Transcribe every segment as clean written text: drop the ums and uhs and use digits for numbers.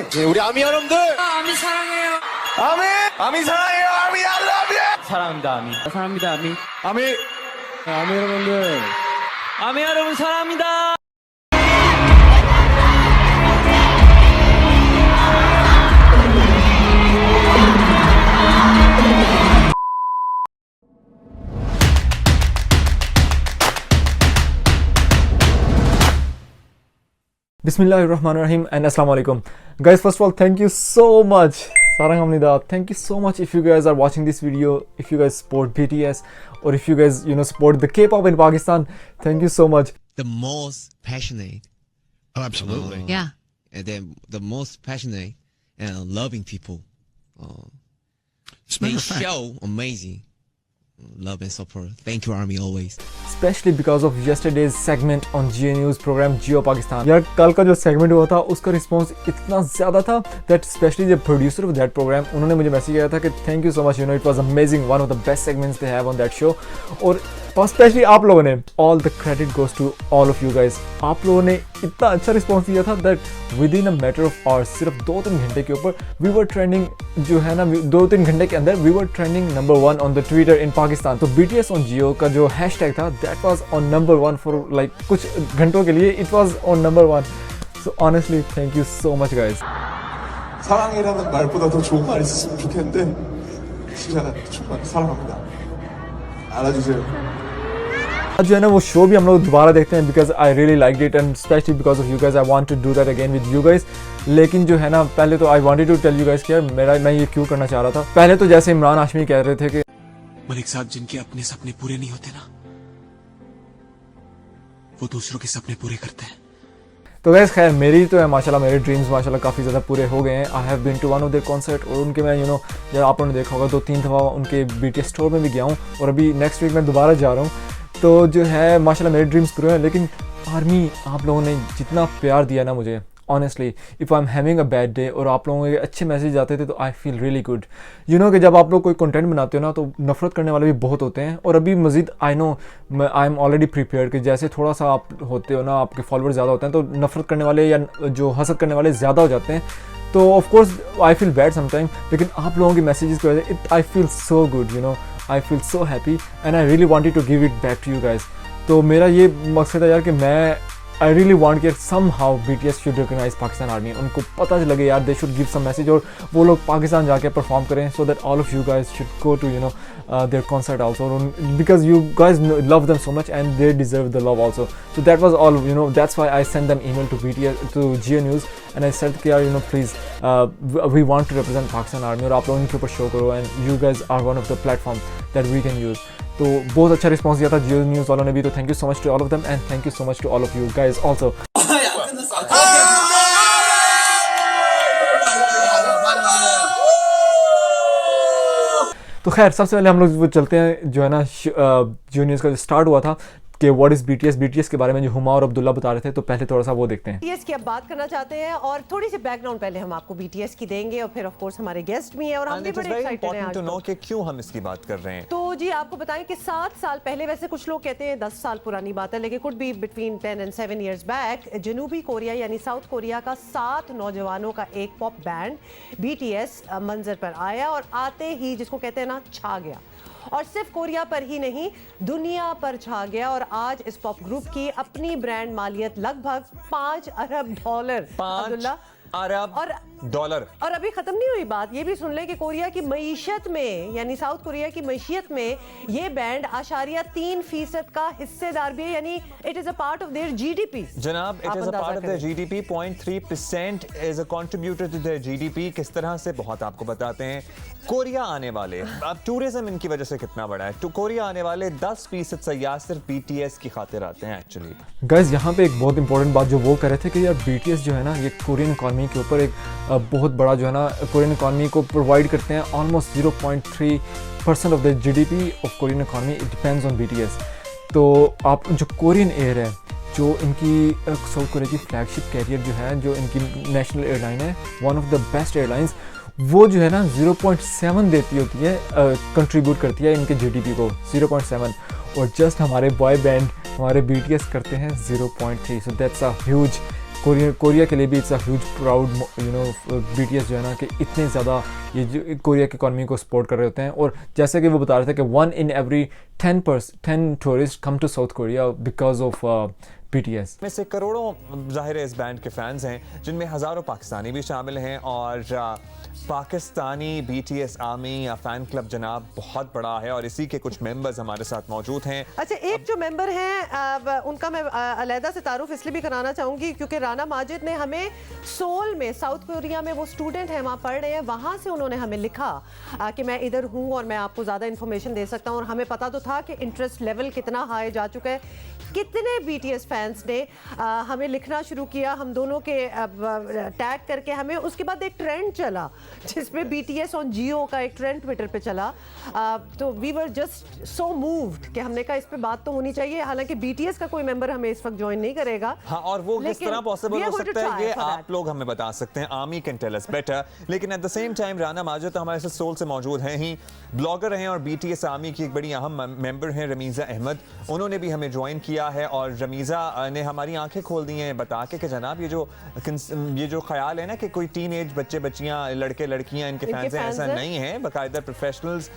우리 아미 여러분들 아미 사랑해요. 아미 사랑해요. 아미 I love you. 사랑합니다 아미. 사랑합니다 아미. 아미 여러분들 아미 여러분 사랑합니다. Bismillahirrahmanirrahim and Assalamu alaikum. Guys, first of all, thank you so much. Saranghamnida. Thank you so much if you guys are watching this video, if you guys support BTS or if you guys, support the K-pop in Pakistan. Thank you so much. The most passionate. Oh, absolutely. Yeah. And then the most passionate and loving people. As a matter They of fact, show amazing love and support. Thank you, Army, always. Especially because of yesterday's segment on Geo News program Geo Pakistan. यार कल का जो segment हुआ था उसका response इतना ज़्यादा था that especially the producer of that program उन्होंने मुझे मैसेज किया था कि thank you so much, it was amazing, one of the best segments they have on that show. और especially आप लोगों ने, all the credit goes to all of you guys. आप लोगों ने इतना अच्छा response दिया था that within a matter of hours, सिर्फ 2-3 घंटे के ऊपर we were trending, जो है ना 2-3 घंटे के अंदर we were trending number 1 on the Twitter in Pakistan. तो BTS on Geo का जो hashtag था that was on number 1 for like कुछ घंटों के लिए it was on number 1. So honestly, thank you so much guys. 사랑이라는 말보다 더 좋은 말이 있었으면 좋겠는데 진짜 정말 사랑합니다. 알아주세요. आज जो है ना वो शो भी हम लोग दोबारा देखते हैं because I really liked it and especially because of you guys I want to do that again with you guys. लेकिन जो है ना पहले तो I wanted to tell you guys कि यार मैं ये क्यों करना चाह रहा था. पहले तो जैसे इमरान हाशमी कह रहे थे कि मलिक साहब जिनके अपने सपने पूरे नहीं होते ना, वो दूसरों के सपने पूरे करते हैं. तो गैस खैर मेरी तो है माशाल्लाह, मेरे ड्रीम्स माशाल्लाह काफ़ी ज़्यादा पूरे हो गए हैं. I have been to one of their concert और उनके मैं जब आप लोगों ने देखा होगा 2-3 दफ़ा उनके BTS स्टोर में भी गया हूँ और अभी नेक्स्ट वीक मैं दोबारा जा रहा हूँ. तो जो है माशाल्लाह मेरे ड्रीम्स पूरे हैं. लेकिन आर्मी आप लोगों ने जितना प्यार दिया ना मुझे, honestly if I am having a bad day और आप लोगों के अच्छे मैसेज आते थे तो आई फील रियली गुड. कि जब आप लोग कोई कंटेंट बनाते हो ना तो नफरत करने वाले भी बहुत होते हैं. और अभी मज़ीद I know I am already prepare कि जैसे थोड़ा सा आप होते हो ना, आपके फॉलोअर्स ज़्यादा होते हैं तो नफरत करने वाले या जो हसद करने वाले ज़्यादा हो जाते हैं. तो of course I feel bad sometime, लेकिन आप लोगों की मैसेजेस की वजह से I feel so good, I feel so happy and I really wanted to give it back to you guys. तो मेरा ये मकसद है यार कि मैं आई रियली वांट कि somehow BTS should recognize Pakistan army. उनको पता लगे यार they should give some message और वो लोग पाकिस्तान जाके परफॉर्म करें so that all of you guys should go to their concert also because you guys love them so much and they deserve the love also. So that was all, that's why I sent them email to BTS to Geo News and I said कि यार please we want to represent Pakistan army और आप लोग इनके ऊपर show करो and you guys are one of the platform that we can use. तो बहुत अच्छा रिस्पॉन्स दिया था जियो न्यूज़ वालों ने भी. तो thank you so much to all of them and thank you so much to all of you guys also. तो खैर सबसे पहले हम लोग वो चलते हैं जो है ना जियो न्यूज़ का जो स्टार्ट हुआ था कि व्हाट इज़ BTS के बारे में जो हुमा और अब्दुल्ला बता रहे थे. तो पहले थोड़ा सा वो देखते हैं. BTS की अब बात करना चाहते हैं और थोड़ी सी बैकग्राउंड पहले हम आपको BTS की देंगे और फिर ऑफ कोर्स हमारे गेस्ट भी हैं और हम भी बड़े एक्साइटेड हैं आज टू नो कि क्यों हम इसकी बात कर रहे हैं. तो जी आपको बताएं कि 7 साल पहले, वैसे कुछ लोग कहते हैं 10 साल पुरानी बात है लेकिन could be between 10 and 7 years back, जनूबी कोरिया यानी साउथ कोरिया का 7 नौजवानों का एक पॉप बैंड BTS मंजर पर आया और आते ही जिसको कहते हैं ना छा गया. और सिर्फ कोरिया पर ही नहीं दुनिया पर छा गया और आज इस पॉप ग्रुप की अपनी ब्रांड मालियत लगभग $5 अरब. 5 अरब डॉलर. और अभी खत्म नहीं हुई बात, ये भी सुन ले कि कोरिया की मईशत में यानी साउथ कोरिया की मईशत में ये बैंड 3% का हिस्सेदार भी है, यानी it is a part of their GDP. जनाब it is a part of their GDP. 0.3% is a contributor to their GDP. किस तरह से बहुत आपको बताते हैं. कोरिया आने वाले, अब टूरिज्म इनकी वजह से कितना बड़ा है. तो कोरिया आने वाले 10% सयाह सिर्फ BTS की खातिर आते हैं एक्चुअली. गाइस यहाँ पे एक बहुत इंपॉर्टेंट बात जो वो कर रहे थे कि यार BTS जो है ना ये कोरियन इकॉनमी के ऊपर एक बहुत बड़ा जो है ना कोरियन इकॉनमी को प्रोवाइड करते हैं. Almost 0.3% of the GDP of Korean economy it depends on BTS. तो आप जो कोरियन एयर है, जो इनकी साउथ कोरिया की फ्लैगशिप कैरियर जो है, जो इनकी नेशनल एयरलाइन है, one of the best airlines, वो जो है ना 0.7 देती होती है, कंट्रीब्यूट करती है इनके GDP को 0.7. और जस्ट हमारे बॉय बैंड हमारे BTS करते हैं 0.3. So that's a huge Korea के लिए भी it's a huge proud BTS जो है ना कि इतने ज़्यादा ये जो कोरिया की इकॉनमी को सपोर्ट कर रहे होते हैं। और जैसे कि वो बता रहे थे कि 1 in every 10 tourist come to South Korea because of BTS। में से करोड़ों ज़ाहिर है इस बैंड के फैंस हैं, जिनमें हज़ारों पाकिस्तानी भी शामिल हैं। और पाकिस्तानी BTS आर्मी या फ़ैन क्लब जनाब बहुत बड़ा है और इसी के कुछ मेंबर्स हमारे साथ मौजूद हैं। अच्छा, एक जो मेंबर हैं उनका मैं अलहदा से तारुफ इसलिए भी कराना चाहूँगी क्योंकि राना माजिद ने हमें सोल में, साउथ कोरिया में वो स्टूडेंट हैं, वहाँ पढ़ रहे हैं, वहाँ से उन्होंने हमें लिखा कि मैं इधर हूँ और मैं आपको ज़्यादा इन्फॉर्मेशन दे सकता हूँ। और हमें पता तो था कि इंटरेस्ट लेवल कितना हाई जा चुका है। कितने BTS फैंस ने हमें लिखना शुरू किया, हम दोनों के टैग करके हमें। उसके बाद एक ट्रेंड चला जिसमें BTS ऑन जियो का एक ट्रेंड ट्विटर पे चला। तो we were just so moved कि हमने कहा इस पे बात तो होनी चाहिए। हालांकि BTS का कोई मेंबर हमें इस वक्त ज्वाइन नहीं करेगा। हाँ, और वो किस तरह पॉसिबल हो सकता है ये आप लोग हमें बता सकते हैं। ARMY can tell us better. लेकिन at the same time Rana Majid तो हमारे साथ सोल से मौजूद हैं ही, ब्लॉगर हैं और BTS आर्मी की एक बड़ी अहम मेंबर हैं रमीज़ा अहमद। उन्होंने भी हमें ज्वाइन किया है और रमीज़ा ने हमारी आंखें खोल दी हैं बता के कि जनाब ये जो ख्याल है ना कि कोई टीन एज बच्चियां लड़के लड़कियां इनके फैंस हैं, ऐसा नहीं है। बाकायदा प्रोफेशनल्स,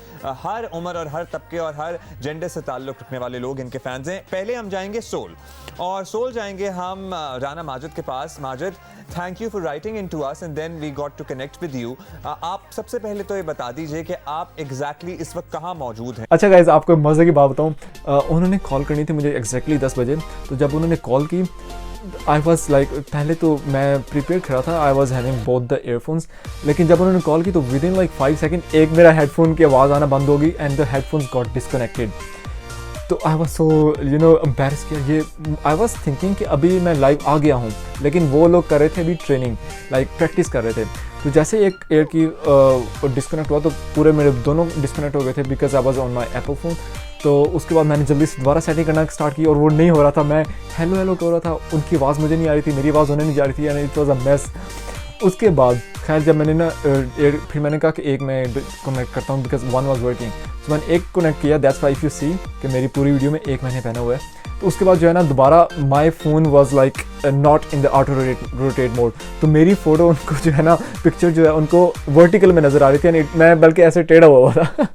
हर उम्र और हर तबके और हर जेंडर से ताल्लुक़ रखने वाले लोग इनके फैंस हैं। पहले हम जाएंगे सोल, और सोल जाएंगे हम राना माजिद के पास। Majid, thank you for writing in to us and then we got to connect with you. आप सबसे पहले तो ये बता दीजिए कि आप एग्जैक्टली इस वक्त कहाँ मौजूद हैं। अच्छा गाइज, आपको मज़े की बात बताऊँ, उन्होंने कॉल करनी थी मुझे एग्जैक्टली 10 बजे। तो जब उन्होंने कॉल की आई वॉज लाइक, पहले तो मैं प्रिपेयर खड़ा था, I was having both the earphones. लेकिन जब उन्होंने कॉल की तो विद इन लाइक 5 सेकेंड एक मेरा हेडफोन की आवाज़ आना बंद होगी and the headphones got disconnected. तो आई वॉज सो एम्बैरस किया। ये आई वॉज थिंकिंग कि अभी मैं लाइव आ गया हूँ, लेकिन वो लोग कर रहे थे अभी ट्रेनिंग, लाइक प्रैक्टिस कर रहे थे। तो जैसे एक एयर की डिस्कनेक्ट हुआ तो पूरे मेरे दोनों डिस्कनेक्ट हो गए थे because I was on my Apple phone. तो उसके बाद मैंने जल्दी से दोबारा सेटिंग करना स्टार्ट की और वो नहीं हो रहा था। मैं हेलो हेलो कर रहा था, उनकी आवाज़ मुझे नहीं आ रही थी, मेरी आवाज़ उन्हें नहीं जा रही थी, यानी इट वॉज अ मेस। उसके बाद खैर जब मैंने ना फिर मैंने कहा कि एक मैं कनेक्ट करता हूँ बिकॉज 1 वॉज वर्किंग। तो मैंने एक कनेक्ट किया, that's why if you see कि मेरी पूरी वीडियो में एक मैंने पहना हुआ है। तो उसके बाद जो है ना दोबारा my phone was like not in the auto rotate mode. तो मेरी फ़ोटो उनको जो है ना पिक्चर जो है उनको वर्टिकल में नज़र आ रही थी, यानी मैं बल्कि ऐसे टेढ़ा हुआ था।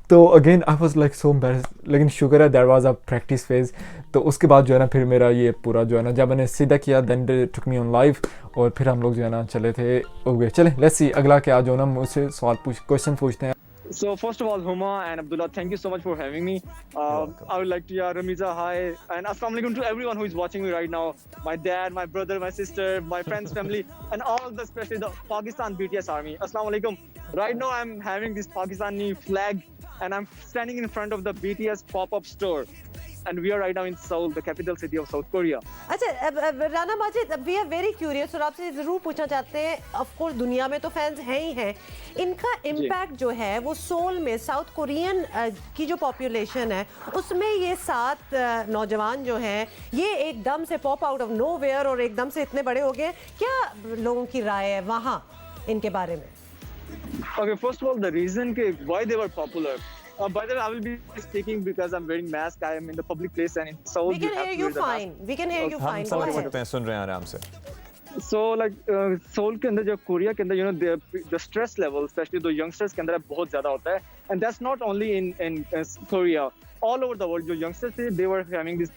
तो again I was like so embarrassed, लेकिन शुक्र है there was a practice phase. तो उसके बाद जो है ना फिर मेरा ये पूरा जो है ना जब मैंने सीधा किया then they took me on live और फिर हम लोग जो है ना चले थे हो गए। चले लेट्स सी अगला क्या जो ना मुझसे क्वेश्चन पूछते हैं। So first of all, Huma and Abdullah, thank you so much for having me. I would like to, Ramiza, hi, and assalamu alaikum to everyone who is watching me right now. My dad, my brother, my sister, my friends, family, and all the, especially the Pakistan BTS army. Assalamu alaikum. Right now, I'm having this Pakistani flag, and I'm standing in front of the BTS pop-up store. And we are right now in Seoul, the capital city of South Korea. अच्छा Rana Majid, we are very curious और आपसे ज़रूर पूछना चाहते हैं, of course दुनिया में तो फैंस हैं ही हैं, इनका इम्पैक्ट जो है वो सोल में साउथ कोरियन की जो पॉपुलेशन है उसमें ये 7 नौजवान जो हैं ये एकदम से पॉप आउट ऑफ नोवेयर और एकदम से इतने बड़े हो गए। क्या लोगों की राय है वहाँ इनके बारे में? Okay, first of all, the reason why they were popular. By the way, I will be speaking because I'm wearing mask. I am in the public place and in Seoul. We can hear you fine. We can hear you fine. हम समझ सकते हैं, सुन रहे हैं आराम से। So like Seoul के अंदर जो कोरिया के अंदर the stress level, especially the youngsters के अंदर बहुत ज़्यादा होता है, and that's not only in Korea, all over the world जो youngsters थे they were having this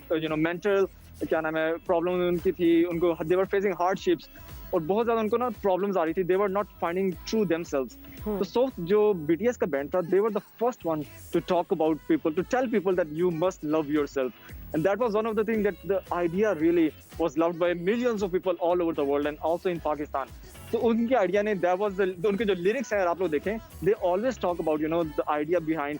mental क्या नाम है प्रॉब्लम उनकी थी, उनको they were facing hardships और बहुत ज़्यादा उनको ना प्रॉब्लम्स आ रही थी, they were not finding true themselves. तो जो BTS का बैंड था, they were the first one to talk about people, to tell people that you must love yourself. And that was one of the things that the idea really was loved by millions of people all over the world and also in Pakistan. तो उनके idea ने उनके जो lyrics हैं अगर आप लोग देखें, they always talk about the idea behind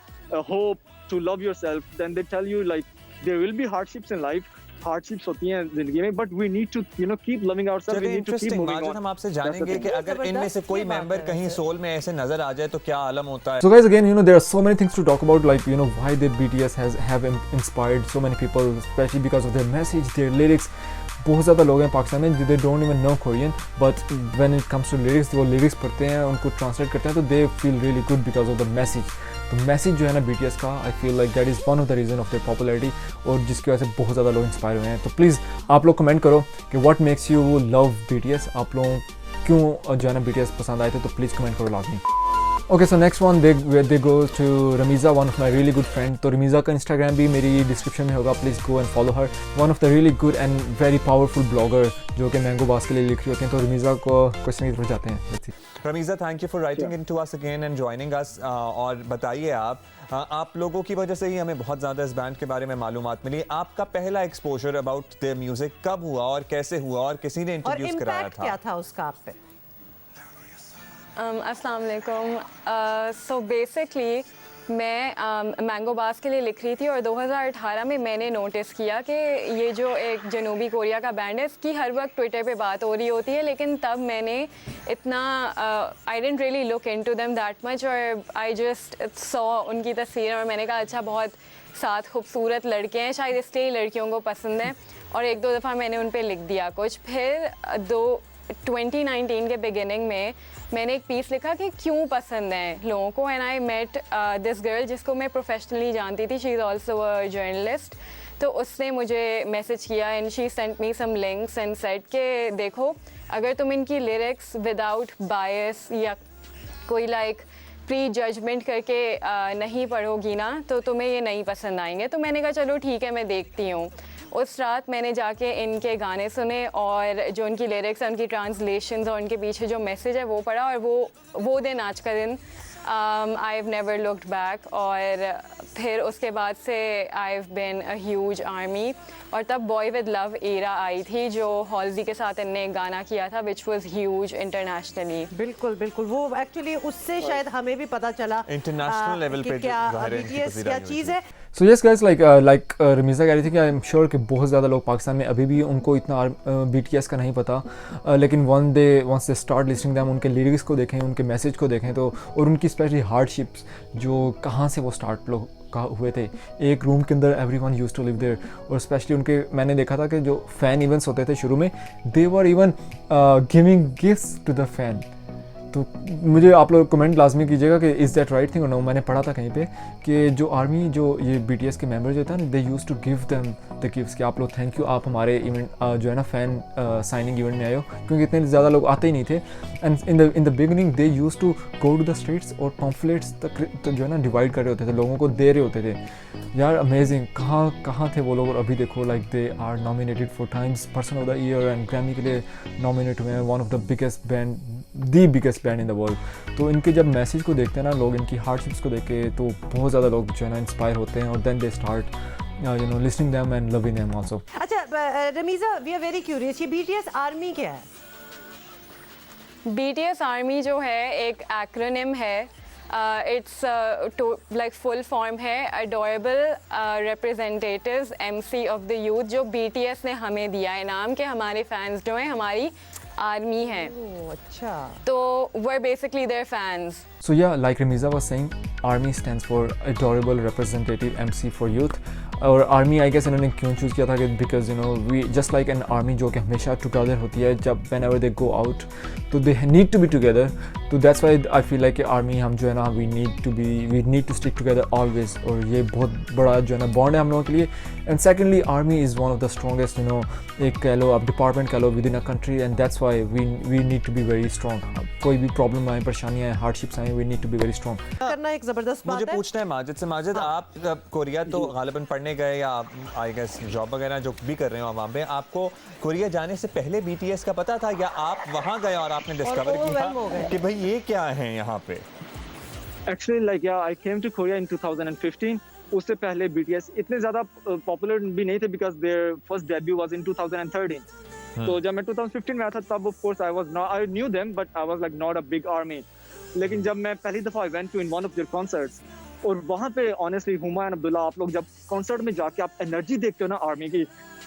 hope, to love yourself. Then they tell you like there will be hardships in life. Hardships होती हैं जिंदगी में, but we need to keep loving ourselves, we need to keep moving on. हम आपसे जानेंगे कि अगर इनमें से कोई मेंबर कहीं सोल में ऐसे नजर आ जाए तो क्या आलम होता है। So guys, again, there are so many things to talk about, like why the BTS have inspired so many people, especially because of their message, their lyrics. बहुत ज़्यादा लोग हैं पाकिस्तान में they don't even know Korean, but when it comes to lyrics, वो lyrics पढ़ते हैं, उनको translate करते हैं तो they feel really good because of the message. तो मैसेज जो है ना BTS का, आई feel like that is one of the reason of their popularity, और जिसकी वजह से बहुत ज़्यादा लोग इंस्पायर हुए हैं। तो प्लीज़ आप लोग कमेंट करो कि what makes you love BTS, आप लोगों क्यों जो है ना BTS पसंद आए थे, तो प्लीज़ कमेंट करो लाजमी। Okay, so next one they go to Ramiza, one of my really good friend. तो रमीज़ा का इंस्टाग्राम भी मेरी डिस्क्रिप्शन में होगा, please go and follow her, one of the really good and very powerful blogger जो कि मैंगो बास के लिए लिख रही होती हैं। तो रमीज़ा को क्वेश्चन की तरफ जाते हैं। Ramiza, thank you for writing in to us again and joining us. और बताइए आप लोगों की वजह से ही हमें बहुत ज़्यादा इस बैंड के बारे में मालूमात मिली। आपका पहला एक्सपोजर अबाउट देयर म्यूज़िक कब हुआ और कैसे हुआ और किसी ने इंट्रोड्यूस कराया था? क्या था उसका आप पे? अस्सलाम वालेकुम। सो बेसिकली मैं मैंगो बास के लिए लिख रही थी और 2018 में मैंने नोटिस किया कि ये जो एक जनूबी कोरिया का बैंड है, इसकी हर वक्त ट्विटर पे बात हो रही होती है, लेकिन तब मैंने इतना I didn't really look into them that much, और आई जस्ट सॉ उनकी तस्वीर और मैंने कहा अच्छा बहुत 7 खूबसूरत लड़के हैं, शायद इसलिए लड़कियों को पसंद है, और 1-2 दफ़ा मैंने उन पर लिख दिया कुछ। फिर 2019 के बिगिनिंग में मैंने एक पीस लिखा कि क्यों पसंद है लोगों को, and I met this girl जिसको मैं प्रोफेशनली जानती थी, she is also a journalist. तो उसने मुझे मैसेज किया and she sent me some links and said के देखो अगर तुम इनकी लिरिक्स विदाउट बायस या कोई लाइक प्री जजमेंट करके नहीं पढ़ोगी ना तो तुम्हें ये नहीं पसंद आएंगे। तो मैंने कहा चलो ठीक है मैं देखती हूँ। उस रात मैंने जाके इनके गाने सुने और जो उनकी लिरिक्स हैं उनकी ट्रांसलेशंस और उनके पीछे जो मैसेज है वो पढ़ा, और वो दिन आज का दिन I have never looked back. और फिर उसके बाद से I have been a huge army, और तब बॉय विद लव एरा आई थी जो हॉल्जी के साथ इनने एक गाना किया था विच वाज ह्यूज इंटरनेशनली। बिल्कुल बिल्कुल, वो एक्चुअली उससे शायद हमें भी पता चला इंटरनेशनल लेवल पे क्या BTS क्या चीज़ है। सो यस गाइस, लाइक रमीज़ा कह रही थी कि आई एम श्योर कि बहुत ज़्यादा लोग पाकिस्तान में अभी भी उनको इतना BTS का नहीं पता, लेकिन once they start listening them, उनके लिरिक्स को देखें, उनके मैसेज को देखें, तो और उनकी स्पेशली हार्डशिप्स जो कहाँ से वो स्टार्ट लोग हुए थे। एक रूम के अंदर everyone used to live there, और स्पेशली उनके मैंने देखा था कि जो फ़ैन इवेंट्स होते थे शुरू में, they were even giving gifts to the fan. तो मुझे आप लोग कमेंट लाजमी कीजिएगा कि इज़ दैट राइट थिंग और नो। मैंने पढ़ा था कहीं पे कि जो आर्मी जो ये BTS के मेंबर्स होते हैं, they use to give them the gifts कि आप लोग थैंक यू, आप हमारे इवेंट जो है ना फ़ैन साइनिंग इवेंट में आए हो, क्योंकि इतने ज़्यादा लोग आते ही नहीं थे। And in the beginning they use to go to the streets और पम्फलेट्स तक जो है ना डिवाइड कर रहे होते थे, लोगों को दे रहे होते थे। यार अमेजिंग, कहाँ थे वो लोग, और अभी देखो like they are nominated for Time's person of the year and Grammy के लिए नॉमिनेट हुए हैं, one of the biggest band, the biggest band in the world. तो इनके जब मैसेज को देखते हैं ना लोग, इनकी हार्डशिप्स को देख के, तो बहुत ज़्यादा लोग जो है ना इंस्पायर होते हैं, और then they start you know listening them and loving them also. अच्छा Rameeza, we are very curious, ये BTS आर्मी क्या है? BTS आर्मी जो है एक एक्रोनिम है, इट्स लाइक फुल फॉर्म है adorable representatives MC of the youth, जो BTS ने हमें दिया है नाम के हमारे फैंस जो हैं हमारी आर्मी हैं। अच्छा, तो we're basically their fans. So yeah, like Ramiza was saying, ARMY stands for Adorable Representative MC for Youth. और आर्मी आई गेस इन्होंने क्यों चूज़ किया था कि because you know we just like an ARMY जो कि हमेशा टुगेदर होती है, जब whenever they go out तो they need to be together. तो that's why I feel like कि आर्मी हम जो है ना we need to stick together always, और ये बहुत बड़ा जो है ना बॉन्ड है हम लोगों के लिए। And secondly ARMY is one of the strongest you know एक कह लो आप डिपार्टमेंट कह लो within a country, and that's why we need to be very strong. कोई भी प्रॉब्लम आए, परेशानियाँ आए, हार्डशिप्स आए, we need to be very strong. करना एक ज़बरदस्त बात है। मुझे पूछना है माजिद से, माजिद आप कोरिया तो गालिबन पढ़ने गए या आई गेस जॉब वगैरह जो भी कर रहे हो वहाँ पे, आपको कोरिया जाने से पहले BTS का पता था या आप वहाँ गए और आपने डिस्कवर किया कि भाई ये क्या है यहाँ पे? Actually, like yeah, I came to Korea in 2015. उससे पहले BTS इतने ज़्यादा पॉपुलर भी नहीं थे because their first debut was in 2013. तो जब मैं 2015 में आया था तब of course I knew them but I was like not a big army. लेकिन जब मैं पहली दफ़ा I went to in one of their concerts और वहाँ पे honestly हुमा एंड अब्दुल्ला आप लोग जब कॉन्सर्ट में जाके आप एनर्जी देखते हो ना आर्मी की,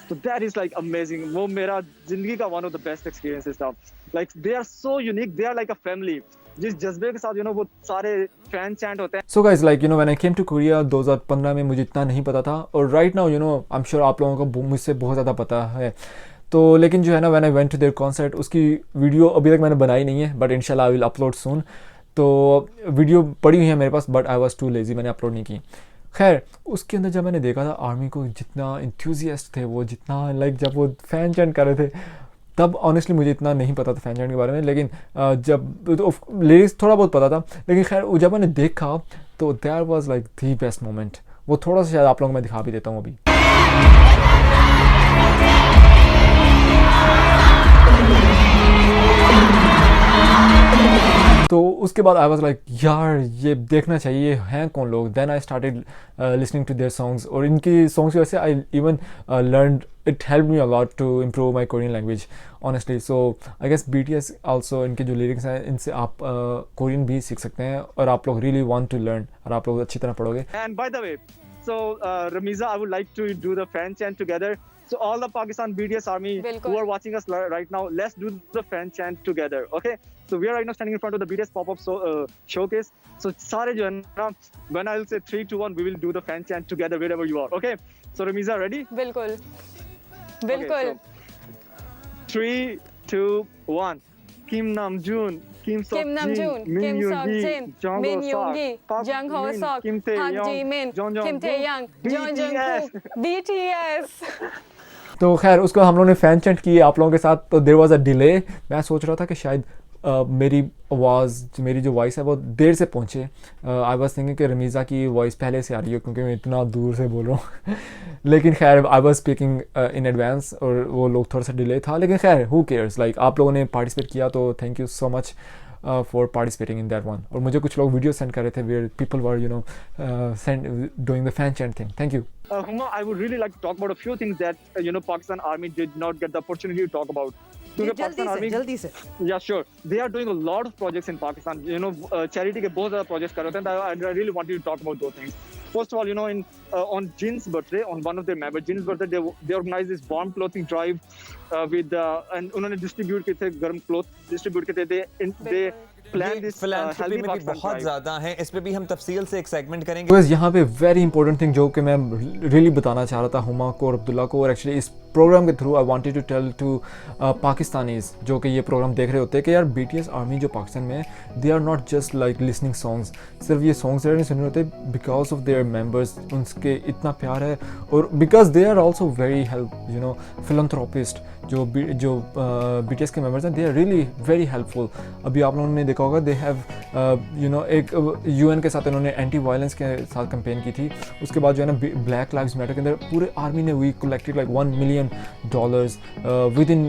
तो that is like amazing. वो मेरा जिंदगी का one of the best experiences था. Like they are so unique, they are like a family. जिस जज्बे के साथ वो सारे फैन चैंट होते हैं। So guys like when I came to Korea 2015 में मुझे इतना नहीं पता था, और right now I am sure आप लोगों को मुझसे बहुत ज़्यादा पता है। तो लेकिन जो है ना when I went to their concert उसकी वीडियो अभी तक मैंने बनाई नहीं है, बट इंशाल्लाह आई विल अपलोड सून। तो वीडियो पड़ी हुई है मेरे पास, but I was too lazy, मैंने अपलोड नहीं की। खैर उसके अंदर जब मैंने देखा था आर्मी को जितना इंथ्यूजियास्ट थे वो, जितना लाइक जब वो फैन चैंट कर रहे थे, तब ऑनेस्टली मुझे इतना नहीं पता था फैन चैंट के बारे में, लेकिन जब तो लिरिक्स थोड़ा बहुत पता था, लेकिन खैर जब मैंने देखा तो there was like the best moment. वो थोड़ा सा शायद आप लोगों को मैं दिखा भी देता हूँ अभी। तो उसके बाद आई वाज लाइक यार ये देखना चाहिए, ये हैं कौन लोग। Then I started listening to their songs, और इनकी सॉन्ग्स की वजह से I even learn, it help me a lot to improve my Korean language honestly. So I guess BTS also, इनके जो लिरिक्स हैं इनसे आप कोरियन भी सीख सकते हैं, और आप लोग रियली वांट टू लर्न, और आप लोग अच्छी तरह पढ़ोगे। And by the way, so Ramiza, I would like to do the fan chant together. So all the Pakistan BTS Army who are watching us right now, let's do the fan chant together, okay? So we are right now standing in front of the BTS pop-up showcase. So सारे जो है ना, when I'll say 3, 2, 1, we will do the fan chant together wherever you are, okay? So Ramiza, ready? बिल्कुल बिल्कुल। Okay, so 3, 2, 1. Kim Namjoon, Kim Seokjin, Min Yoongi, Jang Ho Seok, Park Ji-min, Kim Tae-young, Jung Jungkook, BTS। तो खैर उसको हम लोगों ने fan chant किए आप लोगों के साथ। तो देयर वाज अ डिले। मैं सोच रहा था कि शायद मेरी आवाज़, मेरी जो वॉइस है वो देर से पहुँचे। आई वाज थिंकिंग कि रमीज़ा की वॉइस पहले से आ रही है क्योंकि मैं इतना दूर से बोल रहा हूँ लेकिन खैर I was speaking in advance, और वो लोग थोड़ा सा डिले था, लेकिन खैर हु केयर्स। लाइक आप लोगों ने पार्टिसिपेट किया तो thank you so much for participating in that one. और मुझे कुछ लोग वीडियो सेंड कर रहे थे where people were doing the fan chant thing. Thank you. Huma, I would really like to talk about a few things that Pakistan Army did not get the opportunity to talk about. जल्दी से Yeah, sure. They are doing a lot of projects in Pakistan. Charity के बहुत ज़्यादा projects कर रहे हैं. I really want you to talk about those things. First of all, on Jin's birthday, on one of their members, Jin's birthday, they organized this warm clothing drive and उन्होंने distribute किए थे गर्म clothes distribute किए थे. They planned this philanthropy में भी Pakistan बहुत drive. ज़्यादा है, इस पे भी हम तफसील से एक सेगमेंट करेंगे। बस यहाँ पे वेरी इंपॉर्टेंट थिंग जो कि मैं रियली बताना चाह रहा था हुमा को और अब्दुल्ला को, और एक्चुअली इस प्रोग्राम के through I wanted to tell to Pakistanis जो कि ये प्रोग्राम देख रहे होते हैं कि यार BTS आर्मी जो पाकिस्तान में है, they are not just like listening songs. सिर्फ ये सॉन्ग्स नहीं सुन रहे होते, बिकॉज ऑफ देयर मेंबर्स, उनके इतना प्यार है, और because they are also very help philanthropist. जो BTS के मेंबर्स हैं, they are really very helpful. अभी आप लोगों ने देखा होगा दे हैव एक UN के साथ इन्होंने एंटी वायलेंस के साथ कैंपेन की थी। उसके बाद जो है ना ब्लैक लाइव्स मैटर के अंदर पूरे आर्मी ने we collected like $1 million within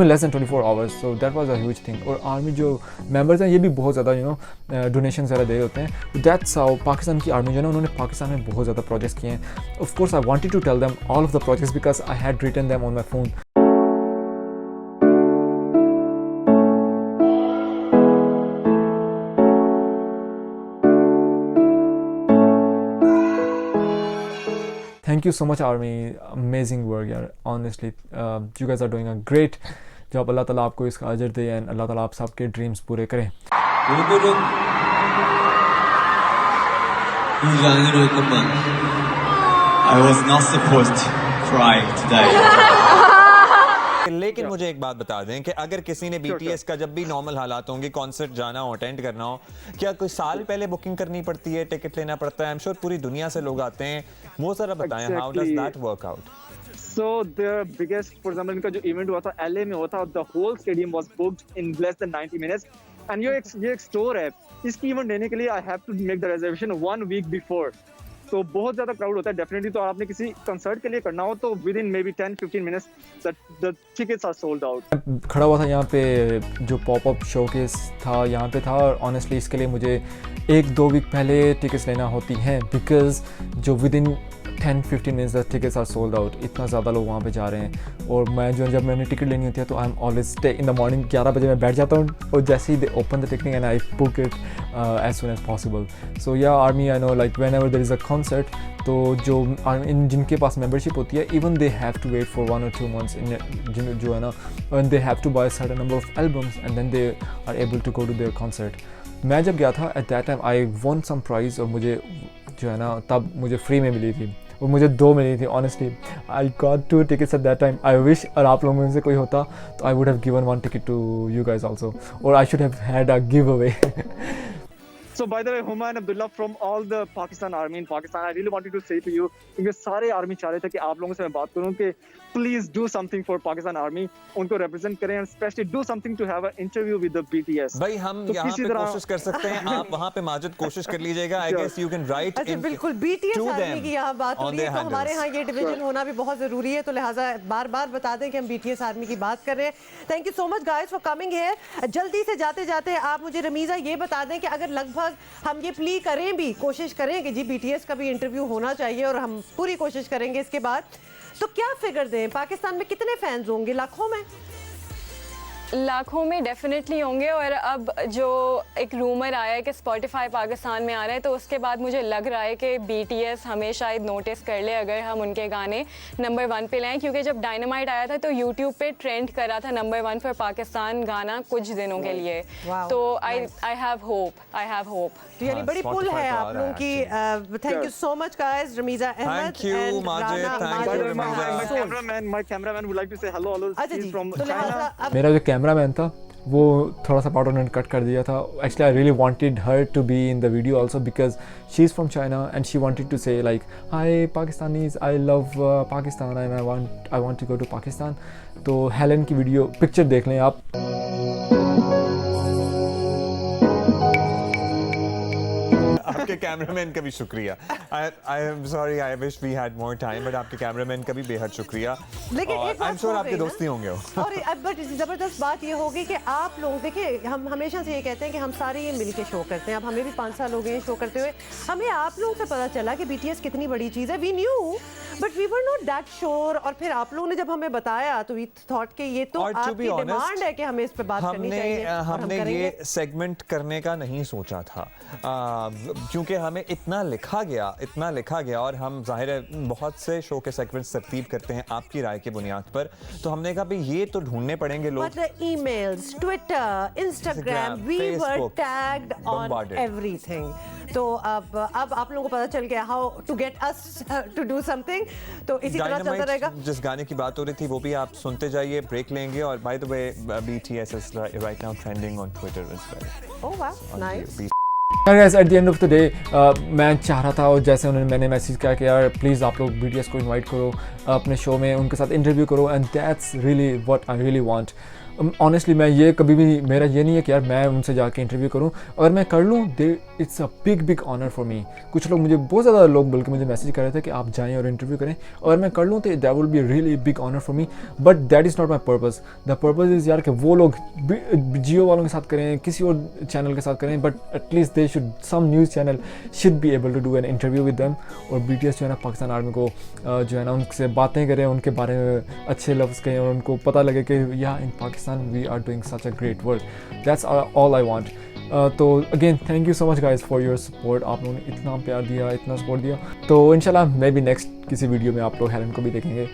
less than 24 hours. So that was a huge thing. और आर्मी जो मेंबर्स हैं ये भी बहुत ज़्यादा डोनेशन वगैरह दे होते हैं। That's how पाकिस्तान की आर्मी जो है ना, उन्होंने पाकिस्तान में बहुत ज़्यादा प्रोजेक्ट्स किए हैं। Of course I wanted to tell them all of the projects because I had written them on my phone. Thank you so much Army, amazing work यार, honestly you guys are doing a great job. अल्लाह ताला आपको इसका अजर दे and अल्लाह ताला आप सबके dreams पूरे करें। 오늘은 울지 않으려 했건만 I was not supposed to cry today. लेकिन मुझे एक बात बता दें कि अगर किसी ने BTS का जब भी नॉर्मल हालात होंगे कॉन्सर्ट जाना हो, अटेंड करना हो, क्या कोई साल पहले बुकिंग करनी पड़ती है, टिकट लेना पड़ता है? आई एम श्योर पूरी दुनिया से लोग आते हैं, वो जरा बताएं how does that work out? So their biggest, for example, इनका जो इवेंट हुआ था LA में हुआ था, the whole stadium was booked in less than 90 minutes. And ये एक स्टोर है, इसकी इवेंट लेने के लिए I have to make the reservation 1 week before. तो बहुत ज़्यादा क्राउड होता है डेफिनेटली। तो आपने किसी कंसर्ट के लिए करना हो तो within maybe 10-15 minutes the tickets are sold out. खड़ा हुआ था यहाँ पे जो पॉपअप शोकेस था यहाँ पे था, और ऑनेस्टली इसके लिए मुझे 1-2 वीक पहले टिकट्स लेना होती हैं, बिकॉज जो within 10-15 minutes the tickets are sold out. इतना ज़्यादा लोग वहाँ पे जा रहे हैं, और मैं जब मैंने टिकट लेनी होती है तो I am always stay in the morning 11 बजे मैं बैठ जाता हूँ, और जैसे ही they open the ticketing and I book it as soon as possible. So yeah ARMY I know like whenever there is a concert, तो जो जिनके पास मेंबरशिप होती है, even they have to wait for 1 or 2 months in जो है ना, and they have to by certain number of albums and then they are able to go to their concert. मैं जब गया था at that time I won some prize, और मुझे जो है ना तब मुझे फ्री में मिली थी वो मुझे 2 मिली थी honestly. I got 2 tickets at that time. I wish और आप लोगों में से कोई होता तो I would have given 1 ticket to you guys also, or I should have had a giveaway. So by the way, Huma and Abdullah, from all the Pakistan army in Pakistan, I really wanted to say to you, क्योंकि सारे army चाह रहे थे कि आप लोगों से मैं बात करूं कि please do something for Pakistan army, उनको represent करें and especially do something to have an interview with the BTS. भाई हम यहाँ पे कोशिश कर सकते हैं, आप वहाँ पे माजिद कोशिश कर लीजिएगा. I guess you can write अच्छा in बिल्कुल BTS to आर्मी them की यहाँ बात हो on रही है their तो हमारे यहाँ handles. ये डिवीजन होना भी बहुत ज़रूरी है, तो लिहाजा बार बार बता दें कि हम BTS आर्मी की बात कर रहे हैं. Thank you so much guys for coming here. जल्दी से जाते जाते आप मुझे रमीज़ा ये बता दें कि अगर लगभग हम ये प्ली करें भी, कोशिश करें कि जी BTS का भी इंटरव्यू होना चाहिए और हम पूरी कोशिश करेंगे इसके बाद, तो क्या फिगर दें? पाकिस्तान में कितने फैंस होंगे? लाखों में? लाखों में डेफिनेटली होंगे. और अब जो एक रूमर आया है कि स्पॉटिफाई पाकिस्तान में आ रहा है, तो उसके बाद मुझे लग रहा है कि BTS हमें शायद नोटिस कर ले अगर हम उनके गाने नंबर 1 पे लाएं, क्योंकि जब डायनामाइट आया था तो यूट्यूब पे ट्रेंड कर रहा था नंबर 1 फॉर पाकिस्तान गाना कुछ दिनों के लिए. तो आई हैव होप. तो यानी बड़ी पुल है आप लोगों की. Thank you so much guys. Ramiza Ahmed Thank you, and Majid. Rana Thank Majid. you, My cameraman would like to say hello. अच्छा जी, from तो लिहाजा अब मेरा जो कैमरामैन था वो थोड़ा सा पार्ट उन्होंने कट कर दिया था. Actually I really wanted her to be in the video also because she is from China and she wanted to say like hi Pakistanis, I love Pakistan and I want to go to Pakistan. तो Helen की video picture देख लें आप. आपके cameraman का भी शुक्रिया. I am sorry, I wish we had more time, but आपके कैमरामैन का भी बेहद शुक्रिया. लेकिन एक आई एम बात श्योर हो आपके गई ना? दोस्ती होंगे. और बट ज़बरदस्त बात ये होगी कि आप लोग देखिए, हम हमेशा से ये कहते हैं कि हम सारे ये मिल के शो करते हैं. अब हमें भी 5 साल हो गए शो करते हुए. हमें आप लोगों से पता चला कि BTS कितनी बड़ी चीज़ है. We knew but we were not that sure. और फिर आप लोगों ने जब हमें बताया तो वी थॉट कि ये तो आपकी डिमांड है कि हमें इस पर बात करनी चाहिए. हमने ये सेगमेंट करने का नहीं सोचा था, क्योंकि हमें इतना लिखा गया और हम जाहिर है बहुत से शो के सेगमेंट्स तरतीब करते हैं आपकी राय की बुनियाद पर. तो हमने कहा भाई ये तो ढूंढने पड़ेंगे लोग. मतलब emails, Twitter, Instagram, we were tagged on everything. तो अब आप लोगों को पता चल गया how to get us to do something. तो इसी तरह चलता रहेगा. जिस गाने की बात हो रही थी वो भी आप सुनते जाइए, ब्रेक लेंगे. और by the way BTS is right now trending on Twitter as well. Oh वाह, nice. Guys at the end of the day मैं चाह रहा था, और जैसे मैंने मैसेज किया कि यार प्लीज़ आप लोग BTS को इनवाइट करो अपने शो में, उनके साथ इंटरव्यू करो. And that's really what I really want. Honestly मैं ये कभी भी, मेरा ये नहीं है कि यार मैं उनसे जाके इंटरव्यू करूं. अगर मैं कर लूं it's a big honour for me. कुछ लोग मुझे, बहुत ज़्यादा लोग बल्कि मुझे मैसेज कर रहे थे कि आप जाएं और इंटरव्यू करें. अगर मैं कर लूं तो that will be really big honour for me. But that is not my purpose. The purpose is यार कि वो लोग जियो वालों के साथ करें, किसी और चैनल के साथ करें, but at least they should, some news channel should be able to do an interview with them. और BTS जो है ना पाकिस्तान आर्मी को जो है ना उनसे बातें करें, उनके बारे में अच्छे लफ्ज़ कहें और उनको पता लगे कि yeah in Pakistan we are doing such a great work. That's all I want. तो again thank you so much guys for your support. आप लोगों ने इतना प्यार दिया, इतना सपोर्ट दिया. तो इंशाल्लाह मे बी नेक्स्ट किसी वीडियो में आप लोग हेलन को भी देखेंगे.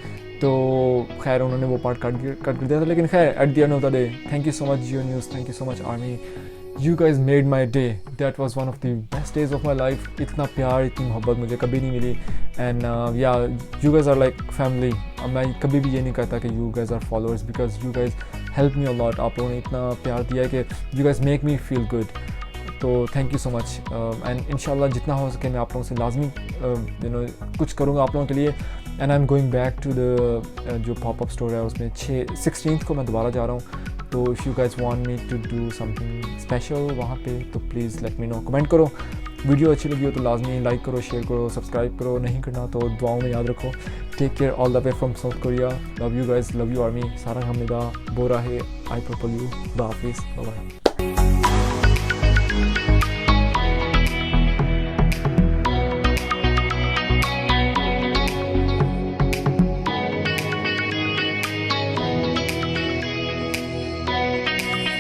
तो खैर उन्होंने वो पार्ट कट कर दिया था, लेकिन खैर eight the end of the day thank you so much Jio news, thank you so much army. You guys made my day. That was one of the best days of my life. इतना प्यार, इतनी मोहब्बत मुझे कभी नहीं मिली. And yeah, you guys are like family. मैं कभी भी ये नहीं कहता कि you guys are followers, because you guys help me a lot. आप लोगों ने इतना प्यार दिया है कि you guys make me feel good. तो thank you so much. And इंशाल्लाह जितना हो सके मैं आप लोगों से लाजमी कुछ करूँगा आप लोगों के लिए. And I am going back to the जो पॉपअप स्टोर है उसमें 16th को मैं दोबारा जा रहा हूँ. तो if you guys want me to do something special वहाँ पे, तो please let me know. Comment करो. वीडियो अच्छी लगी हो तो लाजमी लाइक करो, शेयर करो, सब्सक्राइब करो. नहीं करना तो दुआओं में याद रखो. Take care all the way from South Korea. Love you guys, love you army. Sara Hamida Bora है. I purple you. खुदा हाफिज़. Bye bye.